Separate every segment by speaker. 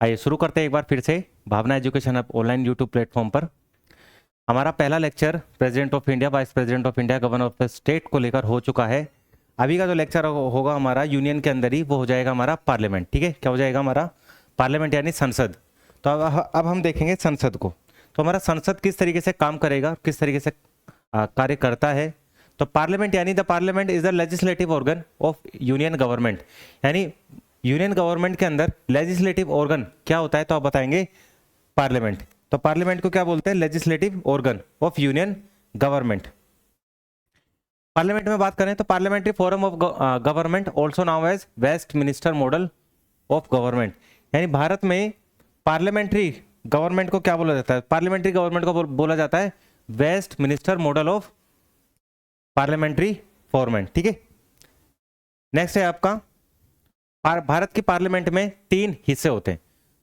Speaker 1: आइए शुरू करते हैं एक बार फिर से Bhavna education hub online YouTube platform पर। हमारा पहला lecture president of India, vice president of India, governor of the state को लेकर हो चुका है। अभी का जो लेक्चर होगा हमारा यूनियन के अंदर ही, वो हो जाएगा हमारा पार्लियामेंट। ठीक है, क्या हो जाएगा हमारा पार्लियामेंट यानी संसद। तो अब हम देखेंगे संसद को। तो हमारा संसद किस तरीके से काम करेगा, किस तरीके से कार्य करता है। तो पार्लियामेंट यानी the parliament is the legislative organ of union government, यानी यूनियन गवर्नमेंट के अंदर लेजिस्लेटिव ऑर्गन क्या होता है, तो आप बताएंगे पार्लियामेंट। तो पार्लियामेंट को क्या बोलते हैं, legislative organ of union government. Parliament में बात करें तो parliamentary forum of government also now as Westminster model of government, यानी भारत में पार्लियामेंट्री गवर्नमेंट को क्या बोला जाता है, पार्लियामेंट्री गवर्नमेंट को बोला जाता है Westminster model of parliamentary format. ठीक है, नेक्स्ट है आपका भारत की पार्लियामेंट में 3 हिस्से होते हैं।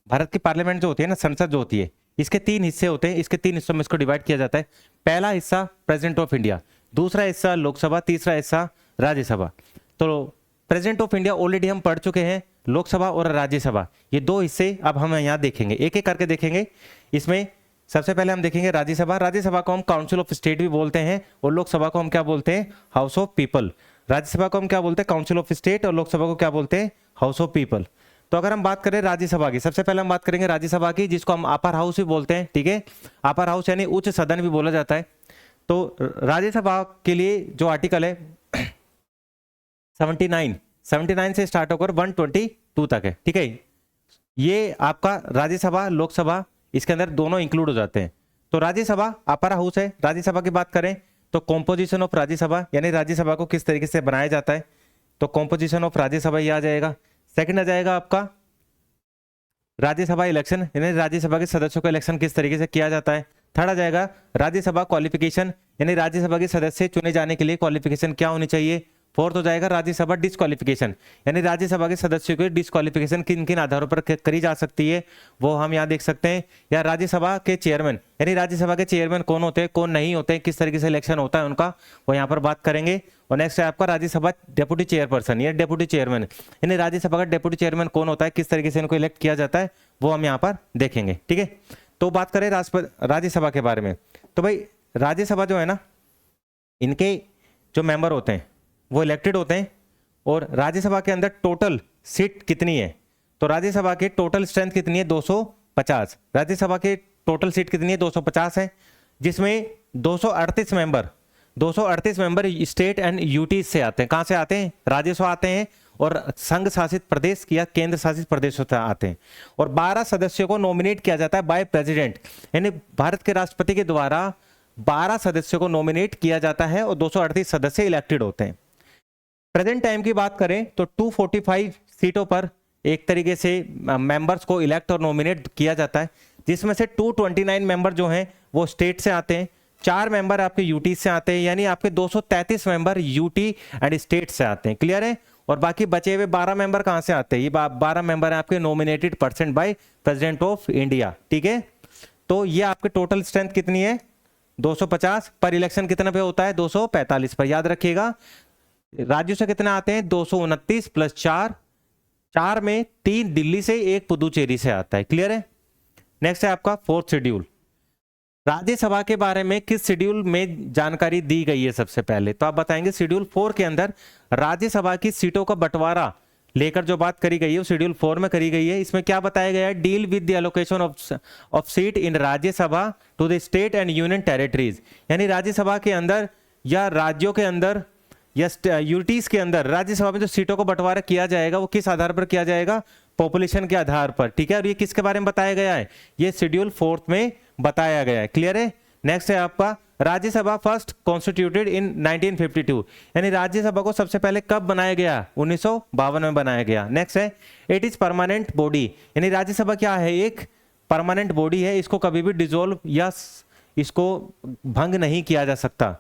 Speaker 1: भारत की पार्लियामेंट जो होती है ना, संसद जो होती है, इसके 3 हिस्से होते हैं। इसके 3 हिस्सों में इसको डिवाइड किया जाता है। पहला हिस्सा प्रेसिडेंट ऑफ इंडिया, दूसरा हिस्सा लोकसभा, तीसरा हिस्सा राज्यसभा। तो प्रेसिडेंट ऑफ इंडिया ऑलरेडी हम पढ़ चुके हैं, लोकसभा और राज्यसभा, ये 2 हिस्से अब हम यहाँ देखेंगे, एक एक करके देखेंगे। इसमें सबसे पहले हम देखेंगे राज्यसभा। राज्यसभा को हम काउंसिल ऑफ स्टेट भी बोलते हैं, और लोकसभा को हम क्या बोलते हैं, हाउस ऑफ पीपल। राज्यसभा को हम क्या बोलते हैं, काउंसिल ऑफ स्टेट, और लोकसभा को क्या बोलते हैं, हाउस ऑफ पीपल। तो अगर हम बात करें राज्यसभा की, सबसे पहले हम बात करेंगे राज्यसभा की, जिसको हम अपर हाउस भी बोलते हैं। ठीक है, अपर हाउस यानी उच्च सदन भी बोला जाता है। तो राज्यसभा के लिए जो आर्टिकल है 79 से स्टार्ट होकर 122 तक है। ठीक है, ये आपका राज्यसभा लोकसभा इसके अंदर दोनों इंक्लूड हो जाते हैं। तो राज्यसभा अपर हाउस है। राज्यसभा की बात करें तो कॉम्पोजिशन ऑफ राज्यसभा, यानी राज्यसभा को किस तरीके से बनाया जाता है, तो कॉम्पोजिशन ऑफ राज्यसभा ये आ जाएगा। सेकंड आ जाएगा आपका राज्यसभा इलेक्शन, यानी राज्यसभा के सदस्यों का इलेक्शन किस तरीके से किया जाता है। थर्ड आ जाएगा राज्यसभा क्वालिफिकेशन, यानी राज्यसभा के सदस्य चुने जाने के लिए क्वालिफिकेशन क्या होनी चाहिए। फोर्थ हो जाएगा राज्यसभा डिस्क्वालिफिकेशन, यानी राज्यसभा के सदस्यों की डिस्क्वालिफिकेशन किन किन आधारों पर करी जा सकती है, वो हम यहाँ देख सकते हैं। या राज्यसभा के चेयरमैन, यानी राज्यसभा के चेयरमैन कौन होते हैं, कौन नहीं होते हैं, किस तरीके से इलेक्शन होता है उनका, वो यहाँ पर बात करेंगे। और नेक्स्ट है आपका राज्यसभा डेप्यूटी चेयरपर्सन या डेप्यूटी चेयरमैन, यानी राज्यसभा का डेप्यूटी चेयरमैन कौन होता है, किस तरीके से इनको इलेक्ट किया जाता है, वो हम यहाँ पर देखेंगे। ठीक है, तो बात करें राज्यसभा के बारे में, तो भाई राज्यसभा जो है ना, इनके जो मेंबर होते हैं वो इलेक्टेड होते हैं। और राज्यसभा के अंदर टोटल सीट कितनी है, तो राज्यसभा के टोटल स्ट्रेंथ कितनी है, 250। राज्यसभा के टोटल सीट कितनी है, 250 है, जिसमें 238 मेंबर स्टेट एंड यूटी से आते हैं। कहाँ से आते हैं, राज्यसभा आते हैं, और संघ शासित प्रदेश या केंद्र शासित प्रदेशों से आते हैं। और 12 सदस्यों को नॉमिनेट किया जाता है बाय प्रेसिडेंट, यानी भारत के राष्ट्रपति के द्वारा 12 सदस्यों को नॉमिनेट किया जाता है, और 238 सदस्य इलेक्टेड होते हैं। प्रेजेंट टाइम की बात करें तो 245 सीटों पर एक तरीके से मेंबर्स को इलेक्ट और नॉमिनेट किया जाता है, जिसमें से 229 मेंबर जो हैं वो स्टेट से आते हैं, 4 मेंबर आपके यूटी से आते हैं, यानी आपके 233 मेंबर यूटी एंड स्टेट से आते हैं। क्लियर है, और बाकी बचे हुए 12 मेंबर कहां से आते हैं, ये 12 मेंबर है आपके nominated person by president of India. ठीक है, तो ये आपके टोटल स्ट्रेंथ कितनी है, 250 पर इलेक्शन कितना पे होता है, 245 पर। याद रखिएगा राज्यों से कितने आते हैं, 229 प्लस 4 में 3 दिल्ली से, 1 पुदुचेरी से आता है। क्लियर है, नेक्स्ट है आपका 4th शेड्यूल। राज्यसभा के बारे में किस शेड्यूल में जानकारी दी गई है, सबसे पहले तो आप बताएंगे शेड्यूल 4 के अंदर राज्यसभा की सीटों का बंटवारा लेकर जो बात करी गई है वो शेड्यूल 4 में करी गई है। इसमें क्या बताया गया है, deal with the allocation of seat in Rajya Sabha to the state and union territories, यानी राज्यसभा के अंदर या राज्यों के अंदर या यूटीज के अंदर राज्यसभा में जो सीटों को बंटवारा किया जाएगा वो किस आधार पर किया जाएगा, पॉपुलेशन के आधार पर। ठीक है, और ये किसके बारे में बताया गया है, ये शेड्यूल 4 में बताया गया है। क्लियर है, नेक्स्ट है आपका राज्यसभा फर्स्ट कॉन्स्टिट्यूटेड इन 1952, यानी राज्यसभा को सबसे पहले कब बनाया गया, 1952 में बनाया गया। नेक्स्ट है इट इज परमानेंट बॉडी, यानी राज्यसभा क्या है, एक परमानेंट बॉडी है, इसको कभी भी डिसॉल्व या इसको भंग नहीं किया जा सकता।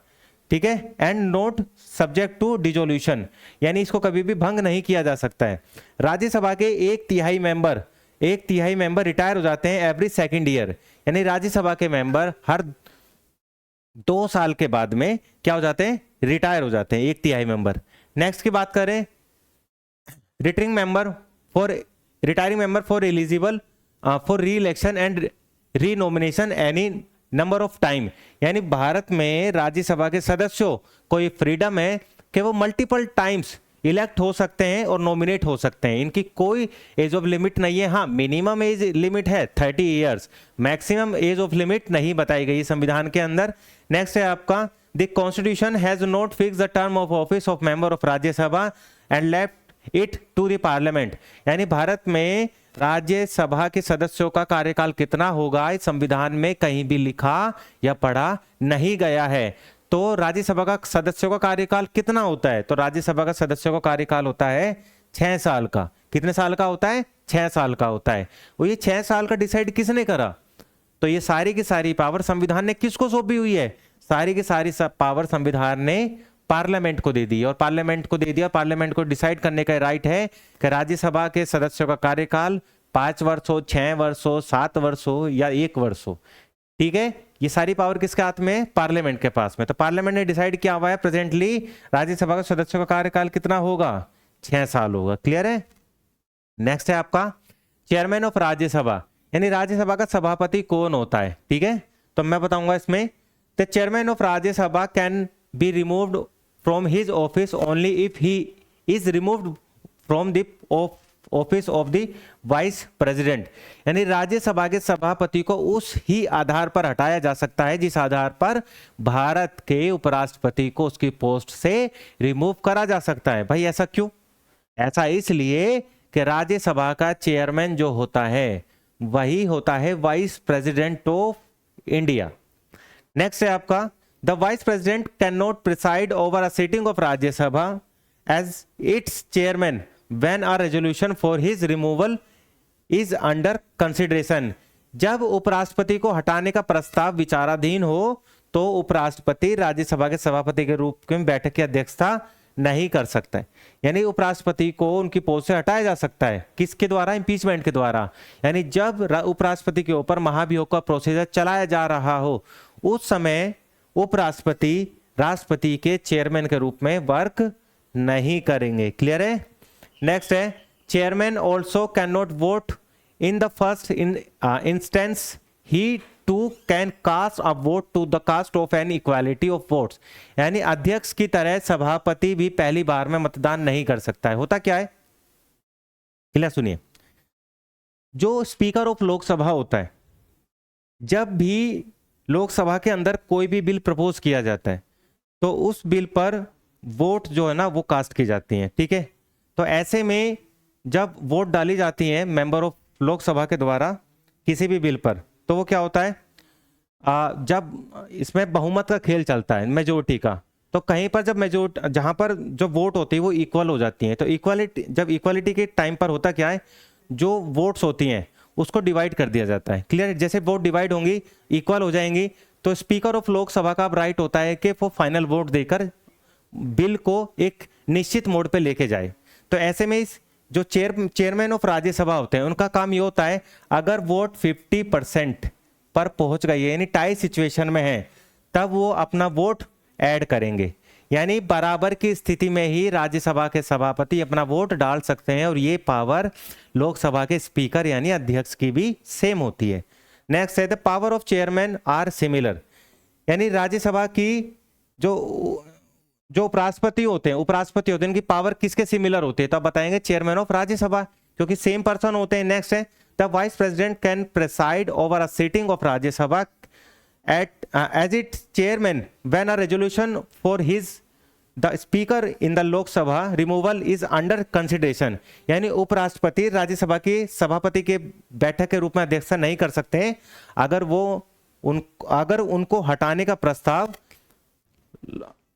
Speaker 1: ठीक है, and not subject to dissolution, यानी इसको कभी भी भंग नहीं किया जा सकता है। राज्यसभा के 1/3 मेंबर रिटायर हो जाते हैं एवरी सेकेंड ईयर, यानी राज्यसभा के मेंबर हर 2 साल के बाद में क्या हो जाते हैं, रिटायर हो जाते हैं 1/3 मेंबर। नेक्स्ट की बात करें retiring member for eligible for re election and re nomination any number of time. यानी भारत में राज्यसभा के सदस्यों को ये फ्रीडम है कि वो मल्टीपल टाइम्स इलेक्ट हो सकते हैं और नॉमिनेट हो सकते हैं। इनकी कोई एज ऑफ लिमिट नहीं है। हाँ, मिनिमम एज लिमिट है 30 years, maximum age of limit नहीं बताई गई संविधान के अंदर। नेक्स्ट है आपका, the constitution has not fix the term of office of member of Rajya Sabha and left it to the parliament. यानी भारत में राज्यसभा के सदस्यों का कार्यकाल कितना होगा इस संविधान में कहीं भी लिखा या पढ़ा नहीं गया है। तो राज्यसभा का सदस्यों का कार्यकाल कितना होता है? तो राज्यसभा का सदस्यों का कार्यकाल होता है 6 साल का। कितने साल का होता है? 6 साल का होता है। और ये 6 साल का डिसाइड किसने करा? तो ये सारी की सारी पावर संविधान ने किसको सौंपी हुई है? सारी की सारी पावर संविधान ने पार्लियामेंट को दे दी, और पार्लियामेंट को दे दिया। पार्लियामेंट को डिसाइड करने का राइट है कि राज्यसभा के सदस्यों का कार्यकाल 5 वर्ष हो, 6 वर्ष हो, 7 वर्ष हो या 1 वर्ष हो। ठीक है, ये सारी पावर किसके हाथ में? पार्लियामेंट के पास में। तो पार्लियामेंट ने डिसाइड किया हुआ है प्रेजेंटली राज्यसभा के सदस्यों का कार्यकाल कितना होगा? 6 साल होगा। क्लियर है? नेक्स्ट है आपका चेयरमैन ऑफ राज्यसभा। यानी राज्यसभा का सभापति कौन होता है? ठीक है, तो मैं बताऊंगा इसमें। The chairman of Rajya Sabha can be removed from his office only if he is removed from the office of the vice president. यानी राज्यसभा के सभापति को उस ही आधार पर हटाया जा सकता है जिस आधार पर भारत के उपराष्ट्रपति को उसकी पोस्ट से रिमूव करा जा सकता है। भाई ऐसा क्यों? ऐसा इसलिए कि राज्यसभा का चेयरमैन जो होता है वही होता है vice president of India. Next है आपका, the vice president can not preside over a sitting of Rajya Sabha as its chairman when a resolution for his removal is under consideration। जब उपराष्ट्रपति को हटाने का प्रस्ताव विचाराधीन हो तो उपराष्ट्रपति राज्यसभा के सभापति के रूप में बैठक की अध्यक्षता नहीं कर सकता है। यानी उपराष्ट्रपति को उनकी पोस्ट से हटाया जा सकता है। किसके द्वारा? इम्पीचमेंट के द्वारा। यानी जब उपराष्ट्रपति के ऊपर महाभियोग का प्रोसीजर चलाया जा रहा हो उस समय उपराष्ट्रपति राष्ट्रपति के चेयरमैन के रूप में वर्क नहीं करेंगे। क्लियर है? नेक्स्ट है, chairman also can not vote in the first instance, he too can cast a vote to the cast of an equality of votes. यानी अध्यक्ष की तरह सभापति भी पहली बार में मतदान नहीं कर सकता है। होता क्या है? क्लियर सुनिए, जो स्पीकर ऑफ लोकसभा होता है, जब भी लोकसभा के अंदर कोई भी बिल प्रपोज किया जाता है तो उस बिल पर वोट जो है ना वो कास्ट की जाती है। ठीक है, तो ऐसे में जब वोट डाली जाती है मेंबर ऑफ लोकसभा के द्वारा किसी भी बिल पर, तो वो क्या होता है, जब इसमें बहुमत का खेल चलता है, मेजोरिटी का, तो कहीं पर जब मेजोरिटी जहां पर जो वोट होती है वो इक्वल हो जाती है। तो इक्वालिटी, जब इक्वालिटी के टाइम पर होता क्या है, जो वोट्स होती हैं उसको डिवाइड कर दिया जाता है। क्लियर? जैसे वोट डिवाइड होंगी, इक्वल हो जाएंगी, तो स्पीकर ऑफ लोकसभा का अब राइट होता है कि वो फाइनल वोट देकर बिल को एक निश्चित मोड पे लेके जाए। तो ऐसे में इस जो चेयरमैन ऑफ राज्यसभा होते हैं उनका काम ये होता है, अगर वोट 50% पर पहुंच गई है यानी टाई सिचुएशन में है, तब वो अपना वोट ऐड करेंगे। यानी बराबर की स्थिति में ही राज्यसभा के सभापति अपना वोट डाल सकते हैं, और ये पावर लोकसभा के स्पीकर यानी अध्यक्ष की भी सेम होती है। नेक्स्ट है, the power of chairman are similar. यानी राज्यसभा की जो उपराष्ट्रपति होते हैं इनकी पावर किसके सिमिलर होती है? तो बताएंगे चेयरमैन ऑफ राज्यसभा, क्योंकि सेम पर्सन होते हैं। नेक्स्ट है, the vice president can preside over a sitting of Rajya Sabha as it chairman when a resolution for his the speaker in the Lok Sabha removal is under consideration. यानी उपराष्ट्रपति राज्यसभा की सभापति के बैठक के रूप में अध्यक्षता नहीं कर सकते हैं अगर उनको हटाने का प्रस्ताव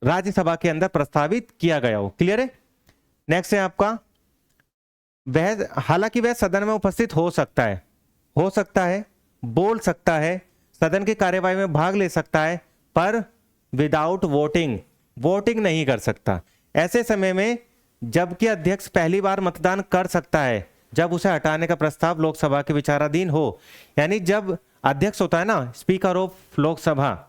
Speaker 1: राज्यसभा के अंदर प्रस्तावित किया गया हो। क्लियर है? नेक्स्ट है आपका, हालांकि वह सदन में उपस्थित हो सकता है, बोल सकता है, सदन की कार्यवाही में भाग ले सकता है, पर विदाउट वोटिंग नहीं कर सकता। ऐसे समय में जबकि अध्यक्ष पहली बार मतदान कर सकता है जब उसे हटाने का प्रस्ताव लोकसभा के विचाराधीन हो। यानी जब अध्यक्ष होता है ना, स्पीकर ऑफ लोकसभा,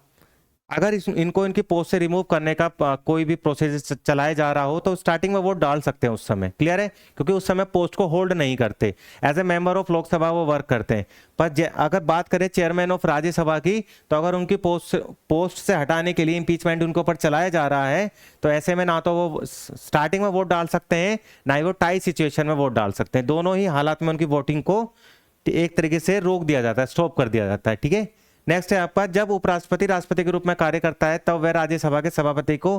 Speaker 1: अगर इनको इनकी पोस्ट से रिमूव करने का कोई भी प्रोसेस चलाया जा रहा हो तो स्टार्टिंग में वोट डाल सकते हैं उस समय, क्लियर है, क्योंकि उस समय पोस्ट को होल्ड नहीं करते, as a member of Lok Sabha वो वर्क करते हैं। पर अगर बात करें चेयरमैन ऑफ राज्यसभा की, तो अगर उनकी पोस्ट से हटाने के लिए इंपीचमेंट उनके ऊपर चलाया जा रहा है, तो ऐसे में ना तो वो स्टार्टिंग में वोट डाल सकते हैं, ना ही वो टाई सिचुएशन में वोट डाल सकते हैं। दोनों ही हालात में उनकी वोटिंग को एक तरीके से रोक दिया जाता है, स्टॉप कर दिया जाता है, ठीक है। नेक्स्ट है आपका, जब उपराष्ट्रपति राष्ट्रपति के रूप में कार्य करता है तब वह राज्यसभा के सभापति को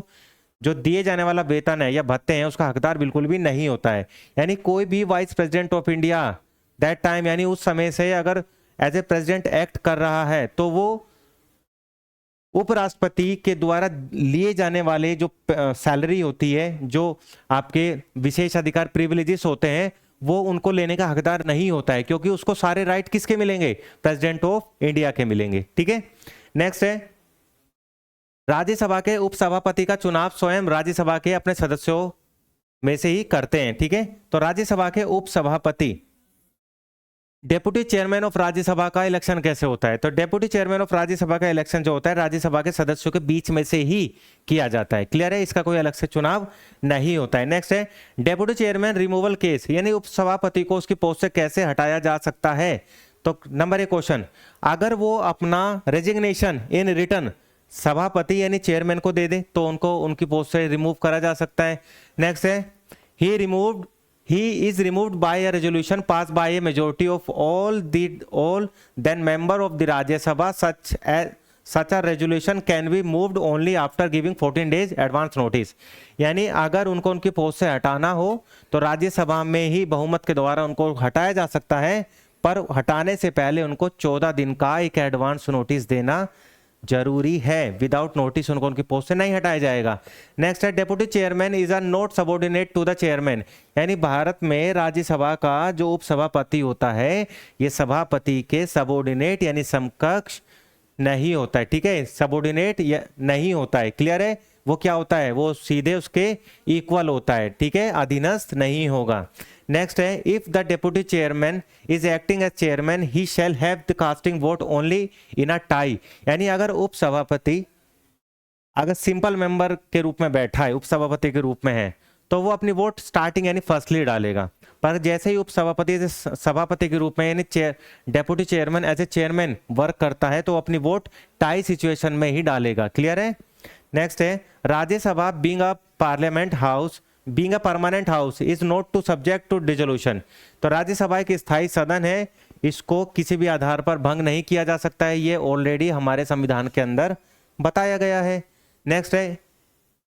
Speaker 1: जो दिए जाने वाला वेतन है या भत्ते हैं उसका हकदार बिल्कुल भी नहीं होता है। यानी कोई भी vice president of India that time, यानी उस समय से अगर एज ए प्रेसिडेंट एक्ट कर रहा है तो वो उपराष्ट्रपति के द्वारा लिए जाने वाले जो सैलरी होती है, जो आपके विशेष अधिकार प्रिविलेजेस होते हैं, वो उनको लेने का हकदार नहीं होता है, क्योंकि उसको सारे राइट किसके मिलेंगे, प्रेसिडेंट ऑफ इंडिया के मिलेंगे, ठीक है। नेक्स्ट है, राज्यसभा के उपसभापति का चुनाव स्वयं राज्यसभा के अपने सदस्यों में से ही करते हैं, ठीक है। तो राज्यसभा के उपसभापति, डेप्यूटी चेयरमैन ऑफ राज्यसभा का इलेक्शन कैसे होता है, तो डेप्यूटी चेयरमैन ऑफ राज्यसभा का इलेक्शन जो होता है राज्यसभा के सदस्यों के बीच में से ही किया जाता है, क्लियर है, इसका कोई अलग से चुनाव नहीं होता है। नेक्स्ट है, डेप्यूटी चेयरमैन रिमूवल केस, यानी उपसभापति को उसकी पोस्ट से कैसे हटाया जा सकता है। तो नंबर 1 क्वेश्चन, अगर वो अपना रेजिग्नेशन इन रिटर्न सभापति यानी चेयरमैन को दे दे तो उनको उनकी पोस्ट से रिमूव करा जा सकता है। नेक्स्ट है, he is removed by a resolution passed by a majority of all then member of the Rajya Sabha, such a resolution can be moved only after giving 14 days advance notice। यानी अगर उनको उनकी post से हटाना हो तो राज्यसभा में ही बहुमत के द्वारा उनको हटाया जा सकता है, पर हटाने से पहले उनको 14 दिन का एक एडवांस नोटिस देना जरूरी है। विदाउट नोटिस उनको उनकी पोस्ट से नहीं हटाया जाएगा। नेक्स्ट है, deputy chairman is are not subordinate to the chairman, यानी भारत में राज्यसभा का जो उपसभापति होता है ये सभापति के सबऑर्डिनेट यानी समकक्ष नहीं होता है, ठीक है, सबऑर्डिनेट नहीं होता है, क्लियर है। वो क्या होता है, वो सीधे उसके इक्वल होता है, ठीक है, अधीनस्थ नहीं होगा। नेक्स्ट है, if the deputy chairman is acting as chairman he shall have the casting vote only in a tie, यानी अगर उपसभापति अगर सिंपल मेंबर के रूप में बैठा है, उपसभापति के रूप में है, तो वो अपनी वोट स्टार्टिंग यानी फर्स्टली डालेगा, पर जैसे ही उपसभापति सभापति के रूप में यानी deputy chairman as a chairman work करता है तो अपनी वोट टाई सिचुएशन में ही डालेगा, क्लियर है। नेक्स्ट है, Rajya Sabha being a parliament house being a permanent house is not to subject to dissolution, तो राज्यसभा एक स्थायी सदन है, इसको किसी भी आधार पर भंग नहीं किया जा सकता है, ये ऑलरेडी हमारे संविधान के अंदर बताया गया है। नेक्स्ट है,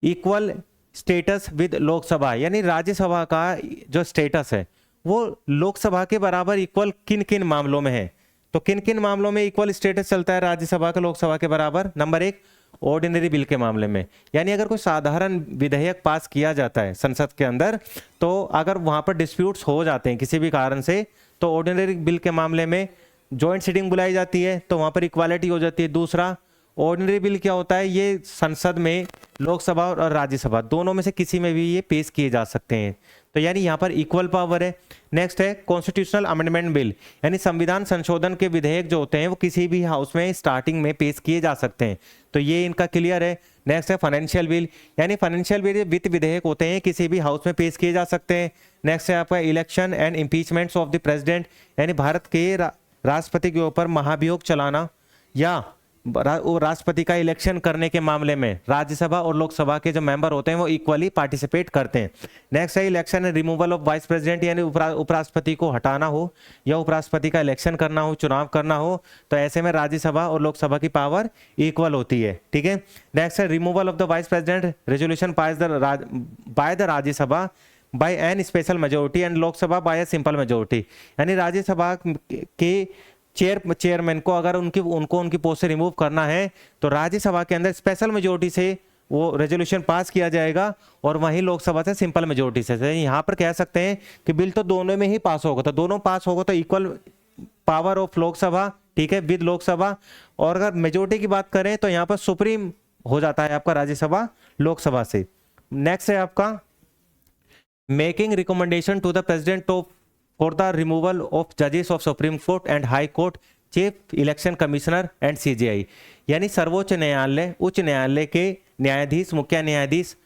Speaker 1: इक्वल स्टेटस विद लोकसभा, यानी राज्यसभा का जो स्टेटस है वो लोकसभा के बराबर इक्वल किन किन मामलों में है, तो किन किन मामलों में इक्वल स्टेटस चलता है राज्यसभा का लोकसभा के बराबर। नंबर 1, ऑर्डिनरी बिल के मामले में, यानी अगर कोई साधारण विधेयक पास किया जाता है संसद के अंदर, तो अगर वहां पर डिस्प्यूट्स हो जाते हैं किसी भी कारण से, तो ऑर्डिनरी बिल के मामले में जॉइंट सिटिंग बुलाई जाती है, तो वहां पर इक्वालिटी हो जाती है। दूसरा, ऑर्डिनरी बिल क्या होता है, ये संसद में लोकसभा और राज्यसभा दोनों में से किसी में भी ये पेश किए जा सकते हैं, तो यानी यहाँ पर इक्वल पावर है। नेक्स्ट है, कॉन्स्टिट्यूशनल अमेंडमेंट बिल, यानी संविधान संशोधन के विधेयक जो होते हैं वो किसी भी हाउस में स्टार्टिंग में पेश किए जा सकते हैं, तो ये इनका क्लियर है। नेक्स्ट है, फाइनेंशियल बिल, यानी फाइनेंशियल बिल वित्त विधेयक होते हैं, किसी भी हाउस में पेश किए जा सकते हैं। नेक्स्ट है आपका election and impeachments of the president, यानी भारत के राष्ट्रपति के ऊपर महाभियोग चलाना या राष्ट्रपति का इलेक्शन करने के मामले में राज्यसभा और लोकसभा के जो मेंबर होते हैं वो इक्वली पार्टिसिपेट करते हैं। नेक्स्ट है, election and removal of vice president, यानी उपराष्ट्रपति को हटाना हो या उपराष्ट्रपति का इलेक्शन करना हो, चुनाव करना हो, तो ऐसे में राज्यसभा और लोकसभा की पावर इक्वल होती है, ठीक है। नेक्स्ट है, removal of the vice president resolution by the Rajya Sabha by an special majority and Lok Sabha by a simple majority, यानी राज्यसभा के चेयरमैन को अगर उनकी पोस्ट से रिमूव करना है तो राज्यसभा के अंदर स्पेशल मेजोरिटी से वो रेजोल्यूशन पास किया जाएगा और वहीं लोकसभा से सिंपल मेजोरिटी से। यहाँ पर कह सकते हैं कि बिल तो दोनों में ही पास होगा, तो दोनों पास होगा तो इक्वल पावर ऑफ लोकसभा, ठीक है, विद लोकसभा। और अगर मेजोरिटी की बात करें तो यहाँ पर सुप्रीम हो जाता है आपका राज्यसभा लोकसभा से। नेक्स्ट है आपका making recommendation to the president of for the removal of जजेस of supreme court and high court chief election commissioner and CJI, यानी सर्वोच्च न्यायालय, उच्च न्यायालय के न्यायाधीश, मुख्य न्यायाधीश,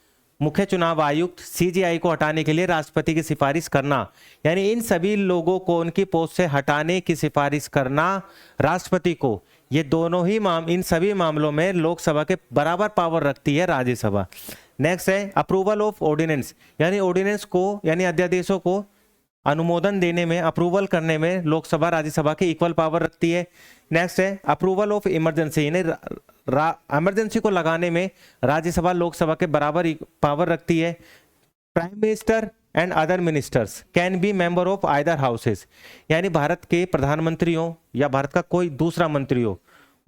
Speaker 1: मुख्य चुनाव आयुक्त, सीजीआई को हटाने के लिए राष्ट्रपति की सिफारिश करना, यानी इन सभी लोगों को उनकी पोस्ट से हटाने की सिफारिश करना राष्ट्रपति को, ये दोनों ही इन सभी मामलों में लोकसभा के बराबर पावर रखती है राज्यसभा। नेक्स्ट है अप्रूवल ऑफ ऑर्डिनेंस, यानी ऑर्डिनेंस को, यानी अध्यादेशों को अनुमोदन देने में, अप्रूवल करने में लोकसभा राज्यसभा की इक्वल पावर रखती है। नेक्स्ट है अप्रूवल ऑफ इमरजेंसी, यानी इमरजेंसी को लगाने में राज्यसभा लोकसभा के बराबर पावर रखती है। Prime minister and other ministers can be member of either houses, यानी भारत के प्रधानमंत्री हो या भारत का कोई दूसरा मंत्री हो,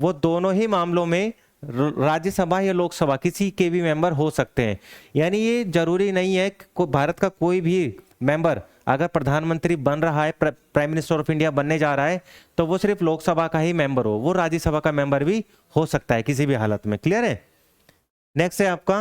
Speaker 1: वो दोनों ही मामलों में राज्यसभा या लोकसभा किसी के भी मेंबर हो सकते हैं। यानी ये जरूरी नहीं है कि भारत का कोई भी मेंबर अगर प्रधानमंत्री बन रहा है, प्राइम मिनिस्टर ऑफ इंडिया बनने जा रहा है, तो वो सिर्फ लोकसभा का ही मेंबर हो, वो राज्यसभा का मेंबर भी हो सकता है किसी भी हालत में। क्लियर है? नेक्स्ट है आपका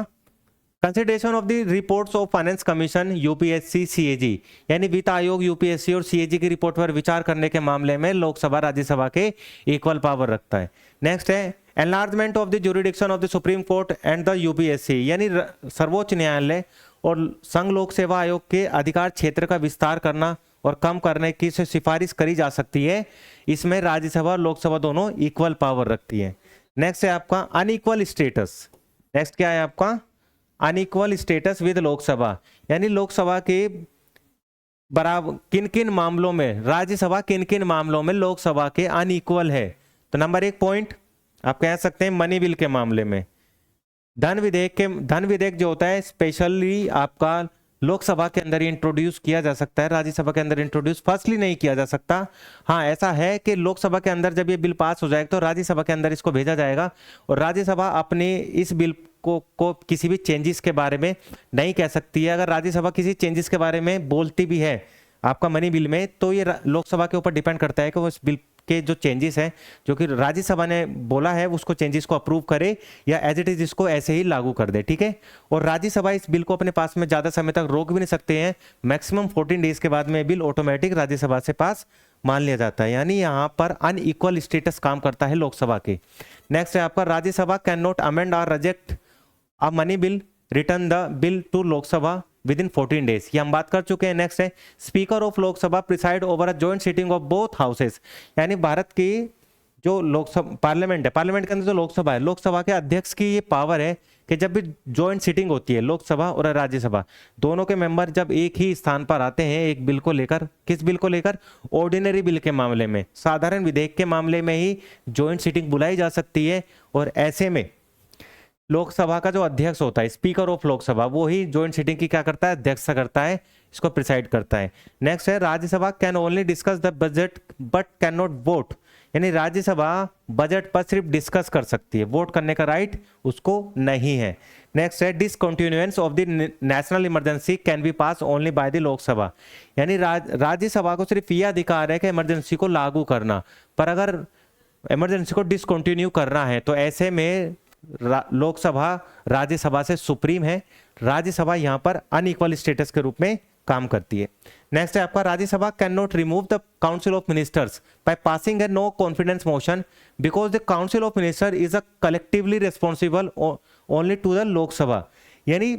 Speaker 1: consideration of the reports of finance commission, UPSC, CAG, यानी वित्त आयोग, यूपीएससी और सीएजी की रिपोर्ट पर विचार करने के मामले में लोकसभा राज्यसभा के इक्वल पावर रखता है। नेक्स्ट है enlargement of the jurisdiction of the supreme court and the UPSC, यानी सर्वोच्च न्यायालय और संघ लोक सेवा आयोग के अधिकार क्षेत्र का विस्तार करना और कम करने की सिफारिश करी जा सकती है। इसमें राज्यसभा और लोकसभा दोनों इक्वल पावर रखती है। नेक्स्ट है आपका अनइक्वल स्टेटस। नेक्स्ट क्या है आपका अनइक्वल स्टेटस विद लोकसभा, यानी लोकसभा के बराबर किन किन मामलों में राज्यसभा किन किन मामलों में लोकसभा के अनइक्वल है। तो नंबर 1 पॉइंट आप कह सकते हैं मनी बिल के मामले में, धन विधेयक जो होता है स्पेशली आपका लोकसभा के अंदर इंट्रोड्यूस किया जा सकता है, राज्यसभा के अंदर इंट्रोड्यूस फर्स्टली नहीं किया जा सकता। हाँ, ऐसा है कि लोकसभा के अंदर जब ये बिल पास हो जाएगा तो राज्यसभा के अंदर इसको भेजा जाएगा और राज्यसभा अपने इस बिल को किसी भी चेंजेस के बारे में नहीं कह सकती है। अगर राज्यसभा किसी चेंजेस के बारे में बोलती भी है आपका मनी बिल में, तो ये लोकसभा के ऊपर डिपेंड करता है कि वो इस बिल के जो चेंजेस हैं जो कि राज्यसभा ने बोला है उसको चेंजेस को अप्रूव करे या एज इट इज इसको ऐसे ही लागू कर दे। ठीक है, और राज्यसभा इस बिल को अपने पास में ज्यादा समय तक रोक भी नहीं सकते हैं, मैक्सिमम 14 डेज के बाद में बिल ऑटोमेटिक राज्यसभा से पास मान लिया जाता है। यानी यहाँ पर अनइक्वल स्टेटस काम करता है लोकसभा के। नेक्स्ट है आपका Rajya Sabha can not amend or reject a money bill, return the bill to Lok Sabha within 14 days, ये हम बात कर चुके हैं। नेक्स्ट है speaker of Lok Sabha preside over a joint sitting of both houses, यानी भारत की जो लोकसभा पार्लियामेंट है, पार्लियामेंट के अंदर जो लोकसभा है, लोकसभा के अध्यक्ष की ये पावर है कि जब भी जॉइंट सिटिंग होती है लोकसभा और राज्यसभा दोनों के मेंबर जब एक ही स्थान पर आते हैं एक बिल को लेकर, किस बिल को लेकर, ऑर्डिनरी बिल के मामले में, साधारण विधेयक के मामले में ही जॉइंट सिटिंग बुलाई जा सकती है और ऐसे में लोकसभा का जो अध्यक्ष होता है स्पीकर ऑफ लोकसभा वो ही जॉइंट सिटिंग की क्या करता है, अध्यक्षता करता है, इसको प्रिसाइड करता है। नेक्स्ट है Rajya Sabha can only discuss the budget but can not vote, यानी राज्यसभा बजट पर सिर्फ डिस्कस कर सकती है, वोट करने का राइट उसको नहीं है। नेक्स्ट है discontinuance of the national emergency can be pass only by the Lok Sabha, यानी राज्यसभा को सिर्फ यह अधिकार है कि इमरजेंसी को लागू करना, पर अगर इमरजेंसी को डिसकंटिन्यू करना है तो ऐसे में लोकसभा राज्यसभा से सुप्रीम है, राज्यसभा यहां पर अनइक्वल स्टेटस के रूप में काम करती है। नेक्स्ट है आपका Rajya Sabha can not remove the council of ministers by passing a no confidence motion because the council of minister is a collectively responsible only to the Lok Sabha, यानी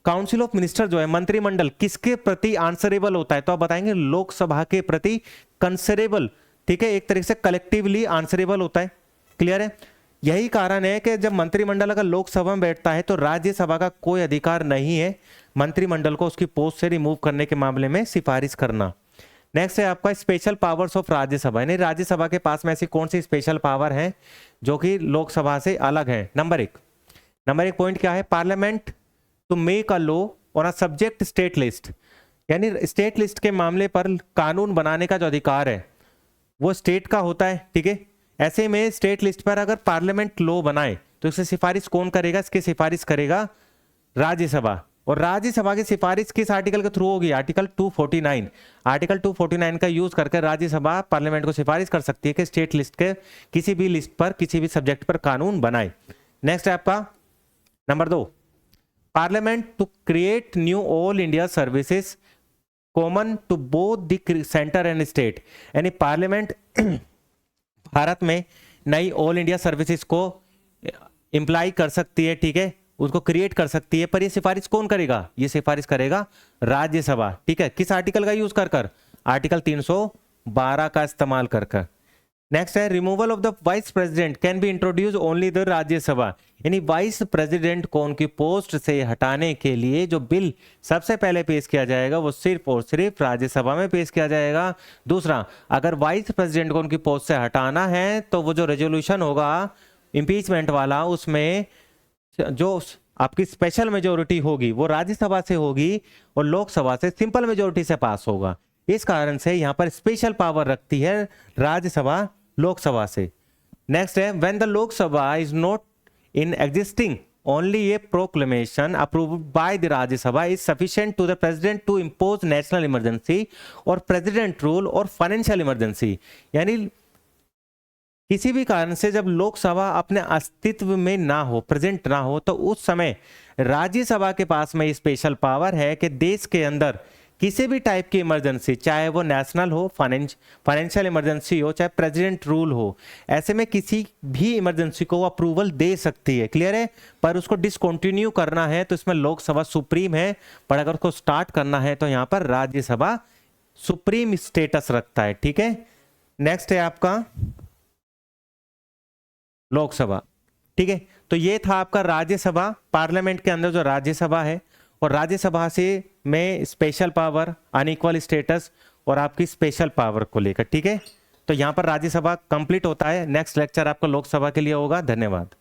Speaker 1: काउंसिल ऑफ मिनिस्टर जो है मंत्रिमंडल किसके प्रति आंसरेबल होता है, तो आप बताएंगे लोकसभा के प्रति कंसरेबल, ठीक है, एक तरीके से कलेक्टिवली आंसरेबल होता है। क्लियर है? यही कारण है कि जब मंत्रिमंडल अगर लोकसभा में बैठता है तो राज्यसभा का कोई अधिकार नहीं है मंत्रिमंडल को उसकी पोस्ट से रिमूव करने के मामले में सिफारिश करना। नेक्स्ट है आपका स्पेशल पावर्स ऑफ राज्यसभा, यानी राज्यसभा के पास में ऐसी कौन सी स्पेशल पावर है जो कि लोकसभा से अलग है। नंबर एक पॉइंट क्या है, parliament to make a law on a subject state list, यानी स्टेट लिस्ट के मामले पर कानून बनाने का जो अधिकार है वो स्टेट का होता है। ठीक है, ऐसे में स्टेट लिस्ट पर अगर पार्लियामेंट लॉ बनाए तो इससे सिफारिश कौन करेगा, इसकी सिफारिश करेगा राज्यसभा, और राज्यसभा की सिफारिश किस आर्टिकल के थ्रू होगी, आर्टिकल 249। आर्टिकल 249 का यूज करके राज्यसभा पार्लियामेंट को सिफारिश कर सकती है कि स्टेट लिस्ट के किसी भी लिस्ट पर किसी भी सब्जेक्ट पर कानून बनाए। नेक्स्ट है आपका number 2, parliament to create new all India services common to both the centre and state, यानी पार्लियामेंट भारत में नई ऑल इंडिया सर्विसेज को इम्प्लाई कर सकती है, ठीक है, उसको क्रिएट कर सकती है, पर ये सिफारिश कौन करेगा? ये सिफारिश करेगा राज्यसभा, ठीक है। किस आर्टिकल का यूज कर कर? आर्टिकल 312 का इस्तेमाल कर कर। नेक्स्ट है removal of the vice president can be introduce only the Rajya Sabha, यानी वाइस प्रेसिडेंट को उनकी पोस्ट से हटाने के लिए जो बिल सबसे पहले पेश किया जाएगा वो सिर्फ और सिर्फ राज्यसभा में पेश किया जाएगा। दूसरा, अगर वाइस प्रेसिडेंट को उनकी पोस्ट से हटाना है तो वो जो रेजोल्यूशन होगा इम्पीचमेंट वाला, उसमें जो आपकी स्पेशल मेजोरिटी होगी वो राज्यसभा से होगी और लोकसभा से सिंपल मेजोरिटी से पास होगा। इस कारण से यहां पर स्पेशल पावर रखती है राज्यसभा लोकसभा से। नेक्स्ट है when the Lok Sabha is not in existing only a proclamation approved by the Rajya Sabha is sufficient to the president to impose national emergency और प्रेसिडेंट रूल और फाइनेंशियल इमरजेंसी, यानी किसी भी कारण से जब लोकसभा अपने अस्तित्व में ना हो, प्रेजेंट ना हो, तो उस समय राज्यसभा के पास में स्पेशल पावर है कि देश के अंदर किसी भी टाइप की इमरजेंसी, चाहे वो नेशनल हो, फाइनेंशियल इमरजेंसी हो, चाहे प्रेसिडेंट रूल हो, ऐसे में किसी भी इमरजेंसी को वो अप्रूवल दे सकती है। क्लियर है? पर उसको डिसकंटिन्यू करना है तो इसमें लोकसभा सुप्रीम है, पर अगर उसको स्टार्ट करना है तो यहाँ पर राज्यसभा सुप्रीम स्टेटस रखता है, ठीक है। नेक्स्ट है आपका लोकसभा, ठीक है। तो ये था आपका राज्यसभा, पार्लियामेंट के अंदर जो राज्यसभा है, और राज्यसभा से में स्पेशल पावर, अनइक्वल स्टेटस और आपकी स्पेशल पावर को लेकर, ठीक है। तो यहां पर राज्यसभा कंप्लीट होता है। नेक्स्ट लेक्चर आपका लोकसभा के लिए होगा। धन्यवाद।